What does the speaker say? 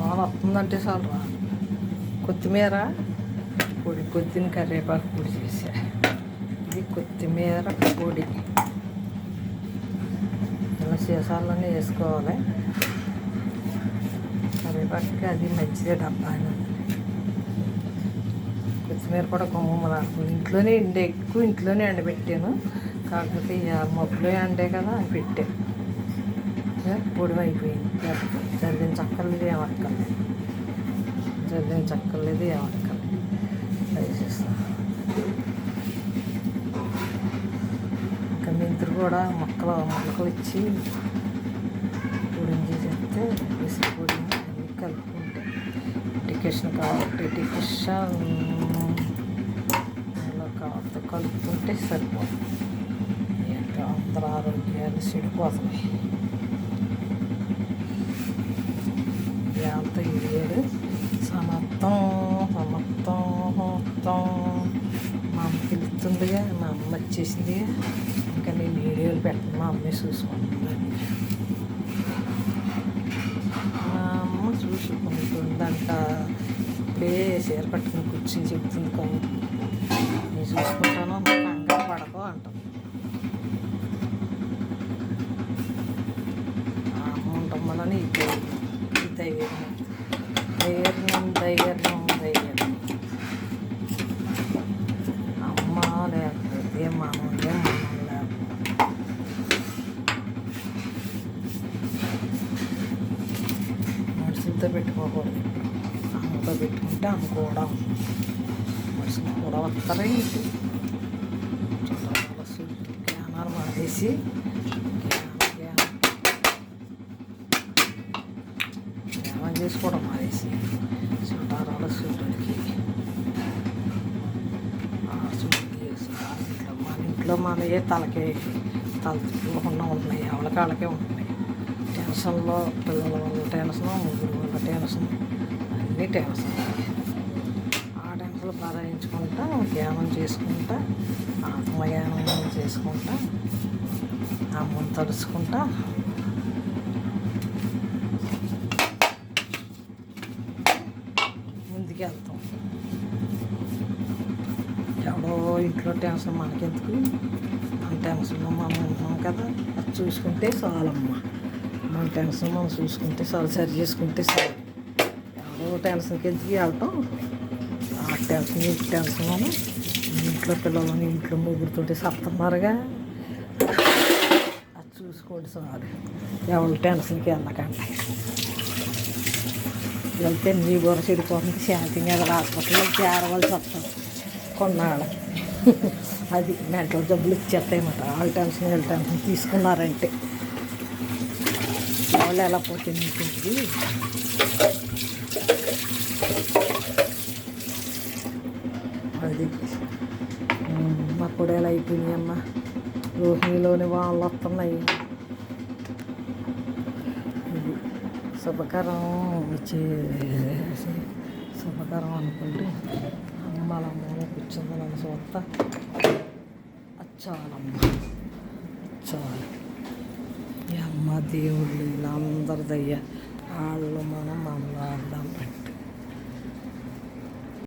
వాన వస్తుందంటే చాలు రా. కొత్తిమీర పొడి, కొద్దిని కరివేపాకు పొడి చేసా. ఇది కొత్తిమీర పొడి. ఇలా సీసాల్లోనే వేసుకోవాలి. కరివేపాకు అది మంచిదే డబ్బా. కొత్తిమీర కూడా గుమ్మలాడుతుంది. ఇంట్లోనే ఎక్కువ ఇంట్లోనే ఎండబెట్టాను. కాకపోతే మబ్బులో ఎండే కదా అని పెట్టాను. పొడి అయిపోయింది. జల్లిన చక్కర్లేదు ఏమక్కర్లేదు. జల్లిన చక్కర్లేదు ఏమక్కర్లేదు. వేసేస్తాను. ఇంకా మెంతులు కూడా మొక్కలు ఇచ్చి పొడి చేసేస్తే వేసి పొడి అన్నీ కలుపుకుంటే టికెషన్ కాబట్టి టికెషన్ కావాలితో కలుపుకుంటే సరిపోతుంది. అందరూ ఆరోగ్యాలు చెడిపోతున్నాయి. అంత ఇడియాడు సమత్తం మా అమ్మ పిలుస్తుందిగా, మా అమ్మ వచ్చేసిందిగా. ఇంకా నేను వీడియోలు పెట్టను, మా అమ్మే చూసుకుంటుంది. మా అమ్మ చూసుకుంటుందంట. ఇప్పుడే చీర పట్టుకుని కూర్చొని చెప్తుంది కానీ నేను చూసుకుంటాను, కంగారు పడకు అంటాను. అమ్మ ఉంటామని ధైర్యం అమ్మ లేకపోతే మనం లేకపోతే మనుషులతో పెట్టుకోకూడదు. అమ్మతో పెట్టుకుంటే అమ్మ కూడా మనుషులు కూడా వస్తారా ఏంటి? జ్ఞానాలు మానేసి జ్ఞానం చేసుకోవడం మానేసి చుట్టారాల సూర్యుడికి మన ఇంట్లో మనయే తలకే తలకుండా ఉంటున్నాయి. ఎవరికాళ్ళకే ఉంటున్నాయి. టెన్షన్లో పిల్లల వల్ల టెన్షన్, ముగ్గురు వల్ల టెన్షన్, అన్నీ టెన్షన్. ఆ టెన్షన్లు భరించుకుంటా ధ్యానం చేసుకుంటా ఆత్మజ్ఞానం చేసుకుంటా అమ్మని తలుచుకుంటా ముందుకు వెళ్తాం. ఎవడో ఇంట్లో టెన్షన్ మనకెందుకు? మన టెన్షన్లో మనం ఉన్నాం కదా, అది చూసుకుంటే చాలమ్మా. మన టెన్షన్ మనం చూసుకుంటే చాలు, సరి చేసుకుంటే చాలు. ఎవడో టెన్షన్కి ఎందుకు వెళ్ళటం? ఆ టెన్షన్లోనే ఇంట్లో పిల్లలని ఇంట్లో ముగ్గురుతోటి సప్తున్నారుగా, అది చూసుకోండి చాలు. ఎవరు టెన్షన్కి వెళ్ళకండి. వెళ్తే నీ బుర్ర చెడిపోతుంది. శాంతిగా హాస్పిటల్లో చేరవలసి వస్తుంది కొన్నాళ్ళు. అది మెంటల్ జబ్బులు ఇచ్చేస్తాయన్నమాట. వాళ్ళ టెన్షన్ వీళ్ళ టెన్షన్ తీసుకున్నారంటే వాళ్ళు ఎలా పోతుంది ఇంటికి. అది మా పొడేలు అయిపోయినాయి అమ్మ. రోహిణిలోని వాళ్ళు వస్తున్నాయి. శుభకరం శుభకరం అనుకుంటే అమ్మలమ్మ కూర్చుంది నన్ను చూస్తా. చాలమ్మ చాలు. ఈ అమ్మ దేవుళ్ళు వీళ్ళందరిదయ్యా. వాళ్ళు మనం ఆడదాం.